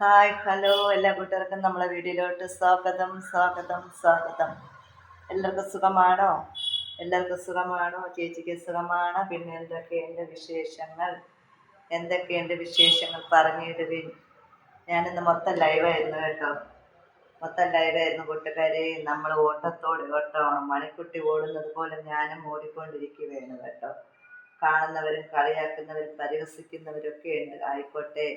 Hi hello എല്ലാ കൂട്ടുകാർക്കും നമ്മളെ വീഡിയോയിലോട്ട് സ്വാഗതം. എല്ലാവർക്കും സുഖമാണോ? ചേച്ചിക്ക് സുഖമാണോ? പിന്നെ എന്തൊക്കെയുണ്ട് വിശേഷങ്ങൾ പറഞ്ഞിടുവിൻ. ഞാനിന്ന് മൊത്തം ലൈവായിരുന്നു കേട്ടോ. കൂട്ടുകാരെ. നമ്മൾ ഓട്ടമാണ്. മണിക്കുട്ടി ഓടുന്നത് പോലെ ഞാനും ഓടിക്കൊണ്ടിരിക്കുകയാണ് കേട്ടോ. കാണുന്നവരും കളിയാക്കുന്നവരും പരിഹസിക്കുന്നവരൊക്കെ ഉണ്ട്. ആയിക്കോട്ടെ,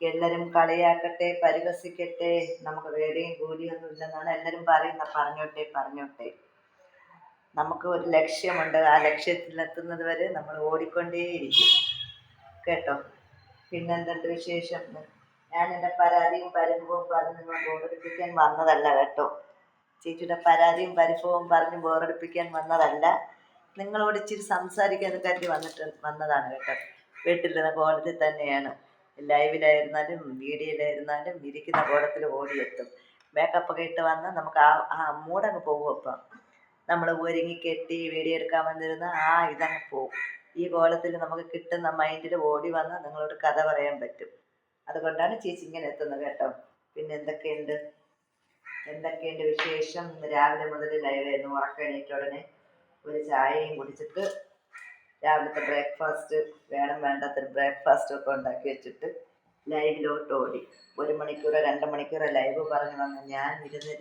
എല്ലാവരും കളിയാക്കട്ടെ, പരിഹസിക്കട്ടെ, നമുക്ക് വേറെയും കൂലിയൊന്നും ഇല്ലെന്നാണ് എല്ലാവരും പറഞ്ഞോട്ടെ. നമുക്ക് ഒരു ലക്ഷ്യമുണ്ട്. ആ ലക്ഷ്യത്തിലെത്തുന്നത് വരെ നമ്മൾ ഓടിക്കൊണ്ടേയിരിക്കും കേട്ടോ. പിന്നെന്തുണ്ട് വിശേഷം? ഞാൻ എൻ്റെ പരാതിയും പരിഭവവും പറഞ്ഞ് നിങ്ങൾ ബോറടിപ്പിക്കാൻ വന്നതല്ല കേട്ടോ. ചേച്ചിയുടെ പരാതിയും പരിഭവവും പറഞ്ഞ് ബോറടിപ്പിക്കാൻ വന്നതല്ല, നിങ്ങളോട് ഇച്ചിരി സംസാരിക്കാൻ കരുതി വന്നതാണ് കേട്ടോ. വീട്ടിലിരുന്ന കോലത്തിൽ തന്നെയാണ്. ലൈവിലായിരുന്നാലും വീഡിയോയിലായിരുന്നാലും ഇരിക്കുന്ന കോലത്തിൽ ഓടിയെത്തും. മേക്കപ്പൊക്കെ ഇട്ട് വന്ന് നമുക്ക് ആ മൂടങ്ങ് പോകും. അപ്പം നമ്മൾ ഒരുങ്ങി കെട്ടി വീഡിയോ എടുക്കാൻ വന്നിരുന്ന ഇതങ്ങ് പോകും. ഈ കോലത്തിൽ നമുക്ക് കിട്ടുന്ന മൈൻഡിൽ ഓടി വന്ന് നിങ്ങളോട് കഥ പറയാൻ പറ്റും. അതുകൊണ്ടാണ് ചേച്ചി ഇങ്ങനെ എത്തുന്നത് കേട്ടോ. പിന്നെ എന്തൊക്കെയുണ്ട് വിശേഷം? ഇന്ന് രാവിലെ മുതൽ ലൈവായിരുന്നു. ഉറക്കം ഉടനെ ഒരു ചായയും കുടിച്ചിട്ട് രാവിലത്തെ ബ്രേക്ക്ഫാസ്റ്റ് വേണ്ടാത്തൊരു ബ്രേക്ക്ഫാസ്റ്റൊക്കെ ഉണ്ടാക്കി വെച്ചിട്ട് ലൈവിലോട്ട് ഓടി. 1 മണിക്കൂറോ 2 മണിക്കൂറോ ലൈവ് പറഞ്ഞ് വന്ന് ഞാൻ ഇരുന്ന്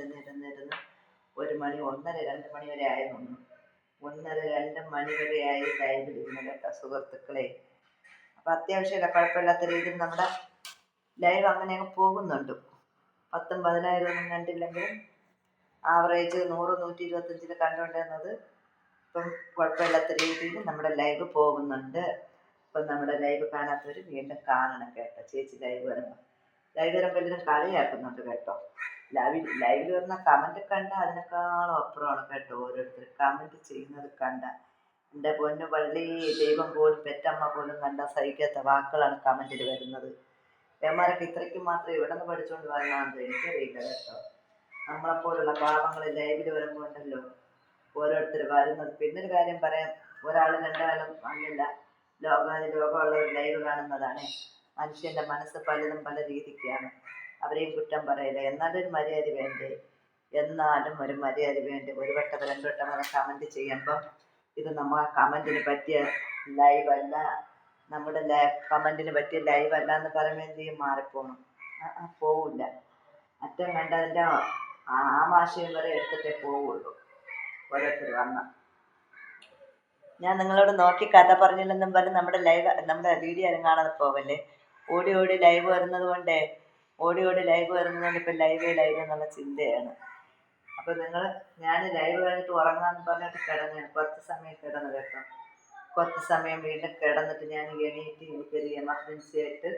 1 മണി 1:30 2 മണി വരെ ആയിരുന്നു. 1:30 2 മണി വരെ ആയി ലൈവിലിരുന്ന് കേട്ടോ സുഹൃത്തുക്കളെ. അപ്പം അത്യാവശ്യമല്ല, കുഴപ്പമില്ലാത്ത രീതിയിൽ നമ്മുടെ ലൈവ് അങ്ങനെ അങ്ങ് പോകുന്നുണ്ട്. 10,000 10,000 ഒന്നും കണ്ടില്ലെങ്കിലും ആവറേജ് 100 125 കണ്ടുകൊണ്ടിരുന്നത് ഇപ്പം കുഴപ്പമില്ലാത്ത രീതിയിൽ നമ്മുടെ ലൈവ് പോകുന്നുണ്ട്. ഇപ്പം നമ്മുടെ ലൈവ് കാണാത്തവർ വീണ്ടും കാണണം കേട്ടോ. ചേച്ചി ലൈവ് വരുമ്പോൾ എല്ലാവരും കളിയാക്കുന്നുണ്ട് കേട്ടോ. ലൈവിൽ വരുന്ന കമൻറ്റ് കണ്ട അതിനേക്കാളും അപ്പുറമാണ് കേട്ടോ. ഓരോരുത്തർ കമൻറ്റ് ചെയ്യുന്നത് കണ്ട എൻ്റെ പൊന്നു പള്ളി, ദൈവം പോലും പെറ്റമ്മ പോലും കണ്ട സഹിക്കാത്ത വാക്കുകളാണ് കമൻറ്റിൽ വരുന്നത്. ഏമാരൊക്കെ ഇത്രയ്ക്ക് മാത്രമേ ഇവിടെ നിന്ന് പഠിച്ചുകൊണ്ട് വരണമെന്ന് എനിക്കറിയില്ല കേട്ടോ. നമ്മളെപ്പോലുള്ള പാവങ്ങൾ ലൈവിൽ വരുമ്പോൾ ഉണ്ടല്ലോ ഓരോരുത്തർ വരുന്നത്. പിന്നൊരു കാര്യം പറയാം, ഒരാൾ രണ്ടാളും അല്ലല്ല, ലോകമുള്ളവർ ലൈവ് കാണുന്നതാണ്. മനുഷ്യൻ്റെ മനസ്സ് പലതും പല രീതിക്കാണ്. അവരെയും കുറ്റം പറയില്ല. എന്നാലും ഒരു മര്യാദ വേണ്ടേ. ഒരു വട്ടം 2 വട്ടം വരെ കമൻറ്റ് ചെയ്യുമ്പം ഇത് നമ്മൾ കമൻറ്റിന് പറ്റിയ ലൈവല്ല, നമ്മുടെ കമൻറ്റിന് പറ്റിയ ലൈവല്ല എന്ന് പറയുമ്പോൾ എന്ത് ചെയ്യും? മാറിപ്പോകണം. പോവില്ല. അറ്റം കണ്ടതിൻ്റെ ആമാശയം വരെ എടുത്തിട്ടേ പോവുള്ളൂ ഓരോരുത്തർ വന്ന. ഞാൻ നിങ്ങളോട് നോക്കി കഥ പറഞ്ഞില്ലെന്നും പറഞ്ഞ് നമ്മുടെ വീഡിയോ ആരും കാണാതെ പോകല്ലേ. ഓടി ലൈവ് വരുന്നത് കൊണ്ട് ഇപ്പം ലൈവ് എന്നുള്ള ചിന്തയാണ്. അപ്പോൾ ഞാൻ ലൈവ് കഴിഞ്ഞിട്ട് ഉറങ്ങാമെന്ന് പറഞ്ഞിട്ട് കിടന്നു. കുറച്ച് സമയം കിടന്നു കേട്ടോ. കുറച്ച് സമയം വീണ്ടും കിടന്നിട്ട് ഞാൻ എണീറ്റ് എനിക്കൊരു എമർജൻസി ആയിട്ട്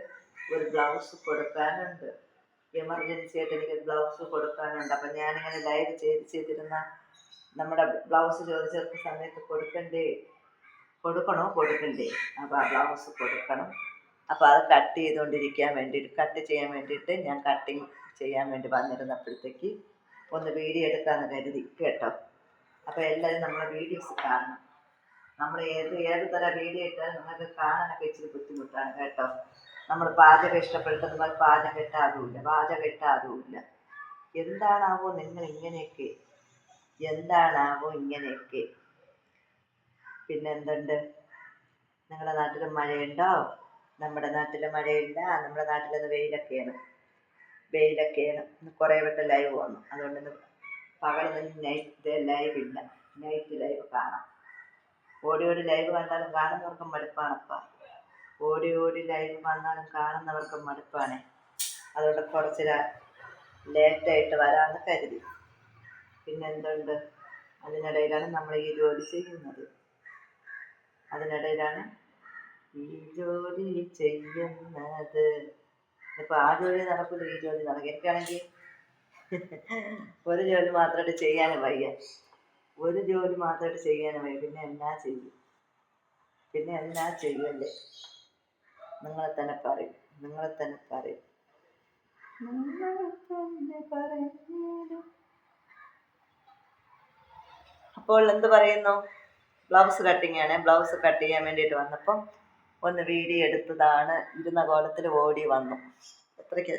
ഒരു ബ്ലൗസ് കൊടുക്കാനുണ്ട്. എനിക്കൊരു ബ്ലൗസ് കൊടുക്കാനുണ്ട്. അപ്പം ഞാനിങ്ങനെ ലൈവ് ചെയ്തിരുന്ന നമ്മുടെ ബ്ലൗസ് ചോദിച്ചെടുത്ത സമയത്ത് കൊടുക്കണ്ടേ. അപ്പോൾ ആ ബ്ലൗസ് കൊടുക്കണം. അപ്പോൾ അത് കട്ട് ചെയ്യാൻ വേണ്ടിയിട്ട് ഞാൻ കട്ടിങ് ചെയ്യാൻ വേണ്ടി വന്നിരുന്നപ്പോഴത്തേക്ക് ഒന്ന് വീഡിയോ എടുക്കാമെന്ന് കരുതി കേട്ടോ. അപ്പോൾ എല്ലാവരും നമ്മളെ വീഡിയോസ് കാണണം. നമ്മൾ ഏത് തരം വീഡിയോ ഇട്ടാലും നിങ്ങൾക്ക് കാണാനൊക്കെ ഇച്ചിരി ബുദ്ധിമുട്ടാണ് കേട്ടോ. നമ്മൾ പാചകം ഇഷ്ടപ്പെടുത്തുന്ന പാചകം ഇട്ടാതുമില്ല. എന്താണാവോ ഇങ്ങനെയൊക്കെ? പിന്നെ എന്തുണ്ട്? നിങ്ങളുടെ നാട്ടിൽ മഴയുണ്ടോ? നമ്മുടെ നാട്ടിൽ മഴയില്ല. നമ്മുടെ നാട്ടിലത് വെയിലൊക്കെയാണ്. ഇന്ന് കുറേ വട്ടം ലൈവ് വന്നു. അതുകൊണ്ട് പകലൊന്നും ലൈവില്ല. നൈറ്റ് ലൈവ് കാണാം. ഓടി ലൈവ് കണ്ടാലും കാണുന്നവർക്കും മടുപ്പാണപ്പാ. ഓടി ലൈവ് വന്നാലും കാണുന്നവർക്കും മടുപ്പാണ്. അതുകൊണ്ട് കുറച്ച് ലേറ്റായിട്ട് വരാമെന്ന് കരുതി. പിന്നെന്തുണ്ട്? അതിനിടയിലാണ് നമ്മൾ ഈ ജോലി ചെയ്യുന്നത്. ഇപ്പം ആ ജോലി നടക്കില്ല, ഈ ജോലി നടക്കും. എനിക്കാണെങ്കിൽ ഒരു ജോലി മാത്രമായിട്ട് ചെയ്യാനും വയ്യ. പിന്നെ എന്നാ ചെയ്യുമല്ലേ? നിങ്ങളെ തന്നെ പറയും. അപ്പോൾ എന്ത് പറയുന്നു? ബ്ലൗസ് കട്ടിങ് ആണ്. ബ്ലൗസ് കട്ട് ചെയ്യാൻ വേണ്ടിയിട്ട് വന്നപ്പം ഒന്ന് വീഡിയോ എടുത്തതാണ്. ഇരുന്ന കോലത്തിൽ ഓടി വന്നു. അത്രയ്ക്ക്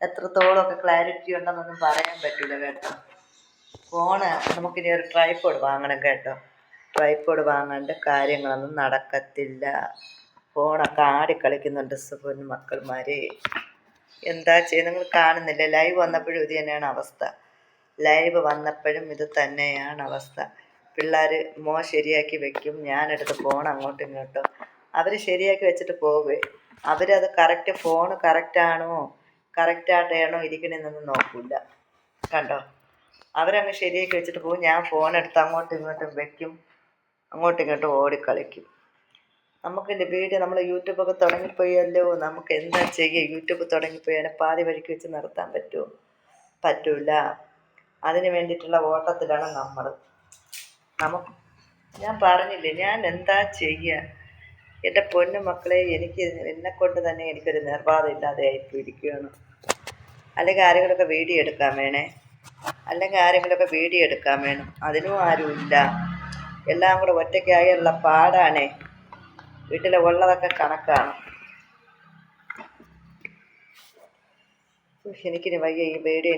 എത്രത്തോളമൊക്കെ ക്ലാരിറ്റി ഉണ്ടെന്നൊന്നും പറയാൻ പറ്റില്ല കേട്ടോ. ഫോണ് നമുക്കിനി ഒരു ട്രൈപോഡ് വാങ്ങണം കേട്ടോ. ട്രൈപോഡ് വാങ്ങാണ്ട് കാര്യങ്ങളൊന്നും നടക്കത്തില്ല. ഫോണൊക്കെ ആടിക്കളിക്കുന്നുണ്ട് പൊന്നു മക്കൾമാരെ. എന്താ ചെയ്യുക, നിങ്ങൾ കാണുന്നില്ല? ലൈവ് വന്നപ്പോഴും ഇത് തന്നെയാണ് അവസ്ഥ. ലൈവ് വന്നപ്പോഴും ഇത് തന്നെയാണ് അവസ്ഥ. പിള്ളേർ ശരിയാക്കി വെക്കും, ഞാനെടുത്ത് ഫോൺ അങ്ങോട്ടും ഇങ്ങോട്ടും. അവർ ശരിയാക്കി വെച്ചിട്ട് പോവേ. അവരത് കറക്റ്റ് ഫോൺ കറക്റ്റാണോ കറക്റ്റായിട്ടാണോ ഇരിക്കണമെന്നൊന്നും നോക്കില്ല. കണ്ടോ, അവരങ്ങ് ശരിയാക്കി വെച്ചിട്ട് പോകും. ഞാൻ ഫോൺ എടുത്ത് അങ്ങോട്ടും ഇങ്ങോട്ടും വെക്കും, അങ്ങോട്ടും ഇങ്ങോട്ടും ഓടിക്കളിക്കും. നമുക്ക് വീഡിയോ നമ്മൾ യൂട്യൂബൊക്കെ തുടങ്ങിപ്പോയല്ലോ. നമുക്ക് എന്താ ചെയ്യുക? യൂട്യൂബ് തുടങ്ങിപ്പോയാൽ പാതി വഴിക്ക് വെച്ച് നിർത്താൻ പറ്റുമോ? പറ്റൂല. അതിന് വേണ്ടിയിട്ടുള്ള ഓട്ടത്തിലാണ് നമ്മൾ. ഞാൻ പറഞ്ഞില്ലേ, ഞാൻ എന്താ ചെയ്യുക? എൻ്റെ പൊന്നു മക്കളെ, എന്നെക്കൊണ്ട് തന്നെ എനിക്കൊരു നിർബാധമില്ലാതെ ആയിപ്പോയിരിക്കുകയാണ്. അല്ലെങ്കിൽ ആരെങ്കിലുമൊക്കെ വീഡിയോ എടുക്കാൻ വേണം. അതിനും ആരുമില്ല. എല്ലാം കൂടെ ഒറ്റയ്ക്കായുള്ള പാടാണേ. വീട്ടിലെ ഉള്ളതൊക്കെ കണക്കാണ്. എനിക്കിനി വയ്യ ഈ വീഡിയോ.